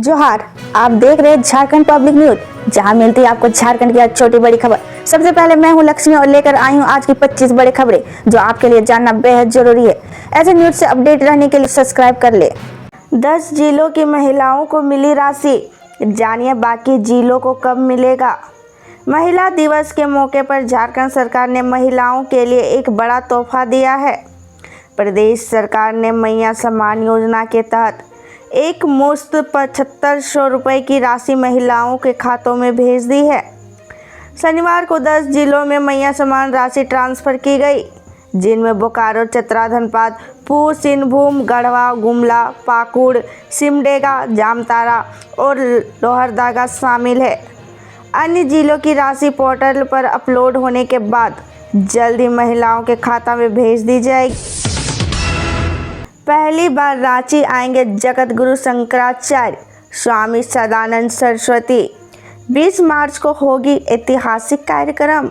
जोहार, आप देख रहे हैं झारखंड पब्लिक न्यूज, जहां मिलती है आपको झारखंड की हर छोटी बड़ी खबर। सबसे पहले मैं हूं लक्ष्मी और लेकर आई हूं आज की 25 बड़ी खबरें जो आपके लिए जानना बेहद जरूरी है। ऐसे न्यूज से अपडेट रहने के लिए सब्सक्राइब कर ले। 10 जिलों की महिलाओं को मिली राशि, जानिए बाकी जिलों को कब मिलेगा। महिला दिवस के मौके पर झारखंड सरकार ने महिलाओं के लिए एक बड़ा तोहफा दिया है। प्रदेश सरकार ने मैया सम्मान योजना के तहत एक मुश्त 7500 रुपये की राशि महिलाओं के खातों में भेज दी है। शनिवार को 10 जिलों में मैया सम्मान राशि ट्रांसफर की गई, जिनमें बोकारो, चतरा, धनबाद, पूर्व सिंहभूम, गढ़वा, गुमला, पाकुड़, सिमडेगा, जामताड़ा और लोहरदगा शामिल है। अन्य जिलों की राशि पोर्टल पर अपलोड होने के बाद जल्द ही महिलाओं के खाता में भेज दी जाएगी। पहली बार रांची आएंगे जगत गुरु शंकराचार्य स्वामी सदानंद सरस्वती। 20 मार्च को होगी ऐतिहासिक कार्यक्रम।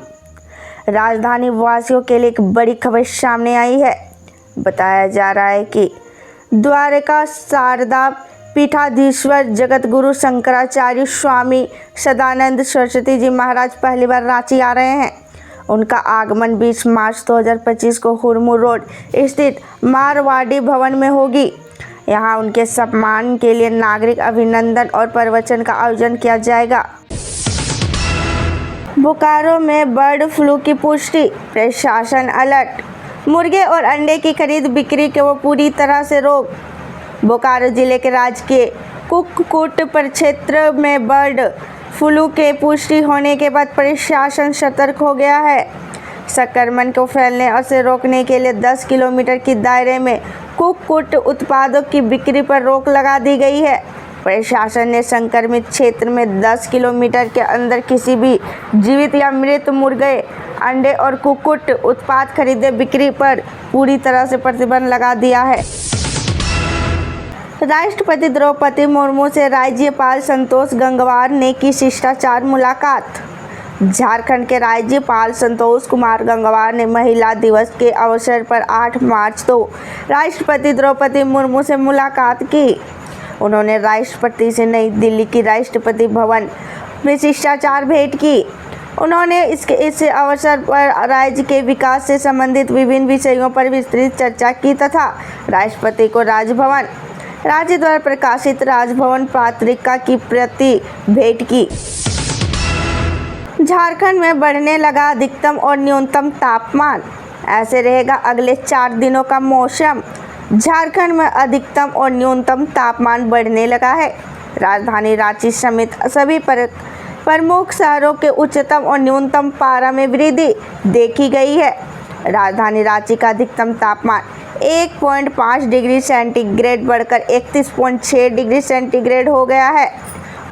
राजधानी वासियों के लिए एक बड़ी खबर सामने आई है। बताया जा रहा है कि द्वारका शारदा पीठाधीश्वर जगत गुरु शंकराचार्य स्वामी सदानंद सरस्वती जी महाराज पहली बार रांची आ रहे हैं। उनका आगमन 20 मार्च 2025 को हुरमू रोड स्थित मारवाड़ी भवन में होगी। यहां उनके सम्मान के लिए नागरिक अभिनंदन और प्रवचन का आयोजन किया जाएगा। बोकारो में बर्ड फ्लू की पुष्टि, प्रशासन अलर्ट। मुर्गे और अंडे की खरीद बिक्री को पूरी तरह से रोक। बोकारो जिले के राजकीय कुक्कुट प्रक्षेत्र में बर्ड फ्लू के पुष्टि होने के बाद प्रशासन सतर्क हो गया है। संक्रमण को फैलने और से रोकने के लिए 10 किलोमीटर के दायरे में कुक्कुट उत्पादों की बिक्री पर रोक लगा दी गई है। प्रशासन ने संक्रमित क्षेत्र में 10 किलोमीटर के अंदर किसी भी जीवित या मृत मुर्गे, अंडे और कुक्कुट उत्पाद खरीदे बिक्री पर पूरी तरह से प्रतिबंध लगा दिया है। राष्ट्रपति द्रौपदी मुर्मू से राज्यपाल संतोष गंगवार ने की शिष्टाचार मुलाकात। झारखंड के राज्यपाल संतोष कुमार गंगवार ने महिला दिवस के अवसर पर 8 मार्च को राष्ट्रपति द्रौपदी मुर्मू से मुलाकात की। उन्होंने राष्ट्रपति से नई दिल्ली की राष्ट्रपति भवन में शिष्टाचार भेंट की। उन्होंने इस अवसर पर राज्य के विकास से संबंधित विभिन्न विषयों पर विस्तृत चर्चा की तथा राष्ट्रपति को राजभवन राज्य द्वारा प्रकाशित राजभवन पत्रिका की प्रति भेंट की। झारखंड में बढ़ने लगा अधिकतम और न्यूनतम तापमान, ऐसे रहेगा अगले 4 दिनों का मौसम। झारखंड में अधिकतम और न्यूनतम तापमान बढ़ने लगा है। राजधानी रांची समेत सभी प्रमुख शहरों के उच्चतम और न्यूनतम पारा में वृद्धि देखी गई है। राजधानी रांची का अधिकतम तापमान 1.5 डिग्री सेंटीग्रेड बढ़कर 31.6 डिग्री सेंटीग्रेड हो गया है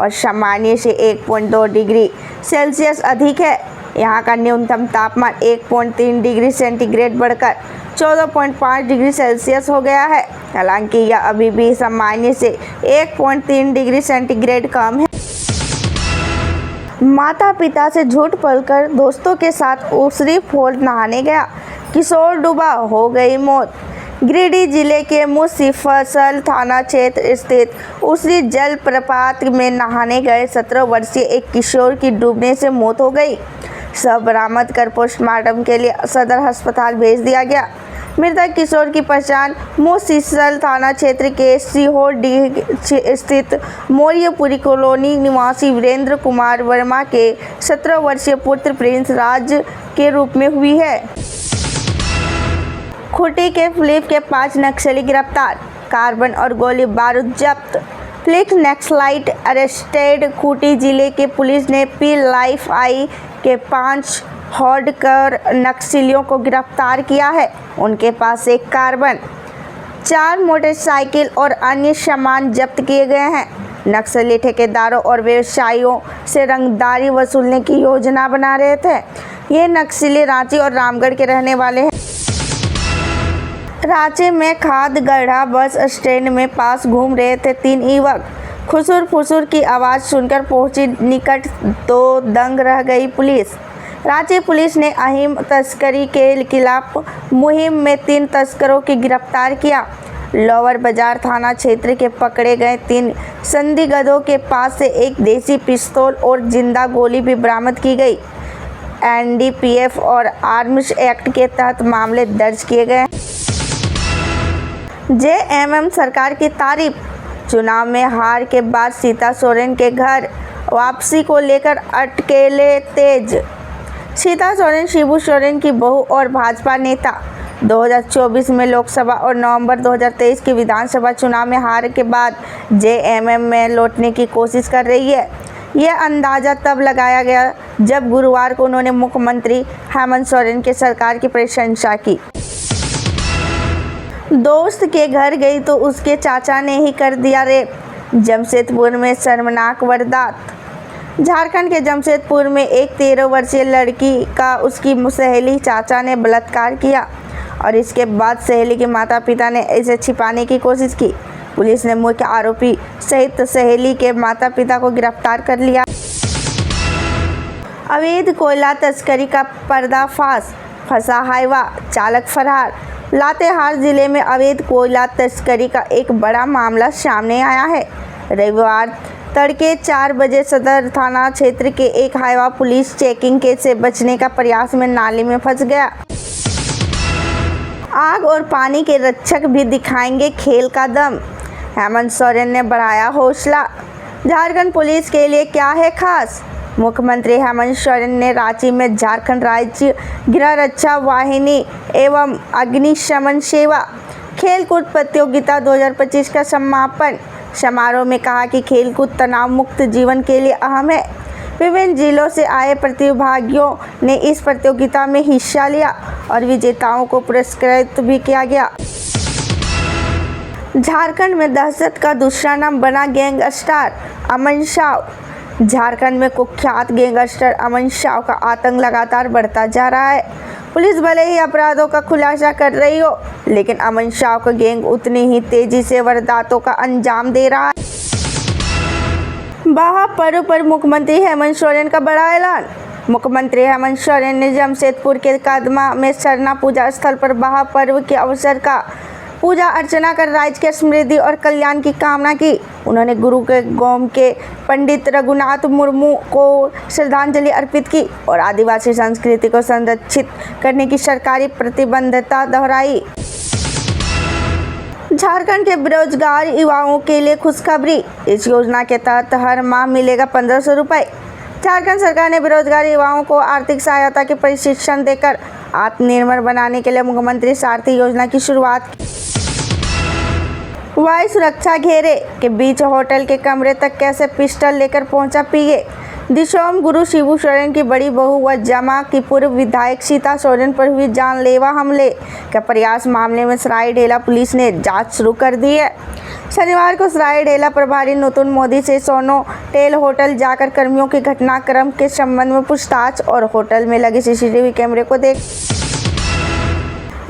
और सामान्य से 1.2 डिग्री सेल्सियस अधिक है। यहाँ का न्यूनतम तापमान 1.3 डिग्री सेंटीग्रेड बढ़कर 14.5 डिग्री सेल्सियस हो गया है। हालांकि यह अभी भी सामान्य से 1.3 डिग्री सेंटीग्रेड कम है। माता पिता से झूठ बोलकर दोस्तों के साथ उसरी फोर्ड नहाने गया, किशोर डूबा, हो गई मौत। गिरिडीह जिले के मुफस्सिल थाना क्षेत्र स्थित उसरी जलप्रपात में नहाने गए 17 वर्षीय एक किशोर की डूबने से मौत हो गई। शव बरामद कर पोस्टमार्टम के लिए सदर अस्पताल भेज दिया गया। मृतक किशोर की पहचान मुफस्सिल थाना क्षेत्र के सिहोरडीह स्थित मौर्यपुरी कॉलोनी निवासी वीरेंद्र कुमार वर्मा के 17 वर्षीय पुत्र प्रिंस राज के रूप में हुई है। खूंटी के फ्लिप के 5 नक्सली गिरफ्तार, कार्बन और गोली बारूद जब्त। Flip naxalite arrested. खूंटी जिले के पुलिस ने PLFI के 5 हार्डकोर नक्सलियों को गिरफ्तार किया है। उनके पास एक कार्बन, 4 मोटरसाइकिल और अन्य सामान जब्त किए गए हैं। नक्सली ठेकेदारों और व्यवसायियों से रंगदारी वसूलने की योजना बना रहे थे। ये नक्सली रांची और रामगढ़ के रहने वाले हैं। रांची में खादगढ़ा बस स्टैंड में पास घूम रहे थे 3 युवक। खुसुर फुसुर की आवाज़ सुनकर पहुंची निकट तो दंग रह गई पुलिस। रांची पुलिस ने अफीम तस्करी के खिलाफ मुहिम में 3 तस्करों की गिरफ्तार किया। लोअर बाजार थाना क्षेत्र के पकड़े गए 3 संदिग्धों के पास से एक देसी पिस्तौल और जिंदा गोली भी बरामद की गई। एनडीपीएस और आर्म्स एक्ट के तहत मामले दर्ज किए गए। जेएमएम सरकार की तारीफ। चुनाव में हार के बाद सीता सोरेन के घर वापसी को लेकर अटकलें तेज। सीता सोरेन शिबू सोरेन की बहू और भाजपा नेता 2024 में लोकसभा और नवंबर 2023 के विधानसभा चुनाव में हार के बाद जेएमएम में लौटने की कोशिश कर रही है। यह अंदाजा तब लगाया गया जब गुरुवार को उन्होंने मुख्यमंत्री हेमंत सोरेन के सरकार की प्रशंसा की। दोस्त के घर गई तो उसके चाचा ने ही कर दिया रेप। जमशेदपुर में शर्मनाक वारदात। झारखंड के जमशेदपुर में एक 13 वर्षीय लड़की का उसकी सहेली चाचा ने बलात्कार किया और इसके बाद सहेली के माता पिता ने इसे छिपाने की कोशिश की। पुलिस ने मुख्य आरोपी सहित सहेली के माता पिता को गिरफ्तार कर लिया। अवैध कोयला तस्करी का पर्दाफाश। फंसा हाईवा, चालक फरार। लातेहार जिले में अवैध कोयला तस्करी का एक बड़ा मामला सामने आया है। रविवार तड़के 4 बजे सदर थाना क्षेत्र के एक हाईवा पुलिस चेकिंग के से बचने का प्रयास में नाले में फंस गया। आग और पानी के रक्षक भी दिखाएंगे खेल का दम। हेमंत सोरेन ने बढ़ाया हौसला। झारखंड पुलिस के लिए क्या है खास। मुख्यमंत्री हेमंत सोरेन ने रांची में झारखंड राज्य गृह रक्षा वाहिनी एवं अग्निशमन सेवा खेलकूद प्रतियोगिता 2025 का समापन समारोह में कहा कि खेलकूद तनाव मुक्त जीवन के लिए अहम है। विभिन्न जिलों से आए प्रतिभागियों ने इस प्रतियोगिता में हिस्सा लिया और विजेताओं को पुरस्कृत भी किया गया। झारखंड में दहशत का दूसरा नाम बना गैंगस्टर अमन साव। झारखंड में कुख्यात गैंगस्टर अमन साव का आतंक लगातार बढ़ता जा रहा है। पुलिस भले ही अपराधों का खुलासा कर रही हो, लेकिन अमन साव का गैंग उतनी ही तेजी से वारदातों का अंजाम दे रहा है। महापर्व पर मुख्यमंत्री हेमंत सोरेन का बड़ा ऐलान। मुख्यमंत्री हेमंत सोरेन ने जमशेदपुर के कदमा में सरना पूजा स्थल पर महापर्व के अवसर का पूजा अर्चना कर राज्य के समृद्धि और कल्याण की कामना की। उन्होंने गुरु के गोम के पंडित रघुनाथ मुर्मू को श्रद्धांजलि अर्पित की और आदिवासी संस्कृति को संरक्षित करने की सरकारी प्रतिबद्धता दोहराई। झारखंड के बेरोजगार युवाओं के लिए खुशखबरी। इस योजना के तहत हर माह मिलेगा 1500 रुपये। झारखंड सरकार ने बेरोजगार युवाओं को आर्थिक सहायता के प्रशिक्षण देकर आत्मनिर्भर बनाने के लिए मुख्यमंत्री सारथी योजना की शुरुआत की। वायु सुरक्षा घेरे के बीच होटल के कमरे तक कैसे पिस्टल लेकर पहुंचा पीए। दिशोम गुरु शिबू सोरेन की बड़ी बहू व जमा की पूर्व विधायक सीता सोरेन पर हुई जानलेवा हमले का प्रयास मामले में सरायढेला पुलिस ने जांच शुरू कर दी है। शनिवार को सरायढेला प्रभारी नूतन मोदी से सोनोटेल होटल जाकर कर्मियों के घटनाक्रम के संबंध में पूछताछ और होटल में लगे सीसीटीवी कैमरे को देख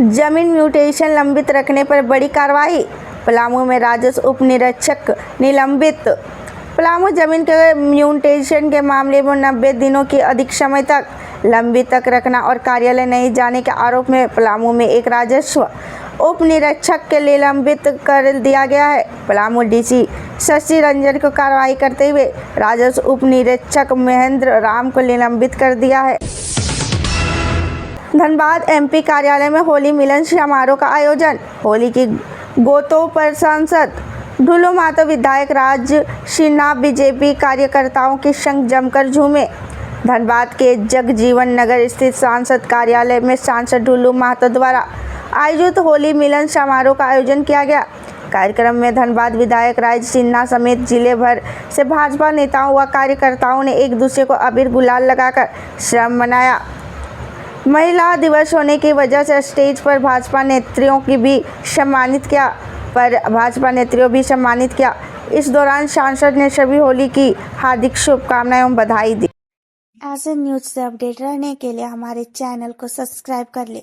जमीन म्यूटेशन लंबित रखने पर बड़ी कार्रवाई। पलामू में राजस्व उप निरीक्षक निलंबित। पलामू जमीन के म्यूटेशन के मामले में 90 दिनों की अधिक समय तक लंबित रखना और कार्यालय नहीं जाने के आरोप में पलामू में एक राजस्व उप निरीक्षक के निलंबित कर दिया गया है। पलामू डीसी शशि रंजन को कार्रवाई करते हुए राजस्व उप निरीक्षक महेंद्र राम को निलंबित कर दिया है। धनबाद एमपी कार्यालय में होली मिलन समारोह का आयोजन। होली की गोतों पर सांसद ढुलो मातो विधायक राज सिन्हा बीजेपी कार्यकर्ताओं के संग जमकर झूमे। धनबाद के जगजीवन नगर स्थित सांसद कार्यालय में सांसद ढुलो मातो द्वारा आयोजित होली मिलन समारोह का आयोजन किया गया। कार्यक्रम में धनबाद विधायक राज सिन्हा समेत जिले भर से भाजपा नेताओं व कार्यकर्ताओं ने एक दूसरे को अबीर गुलाल लगाकर श्रम मनाया। महिला दिवस होने की वजह से स्टेज पर भाजपा नेत्रियों की भी सम्मानित किया। इस दौरान सांसद ने सभी होली की हार्दिक शुभकामनाएं एवं बधाई दी। ऐसे न्यूज से अपडेट रहने के लिए हमारे चैनल को सब्सक्राइब कर ले।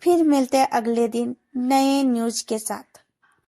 फिर मिलते हैं अगले दिन नए न्यूज के साथ।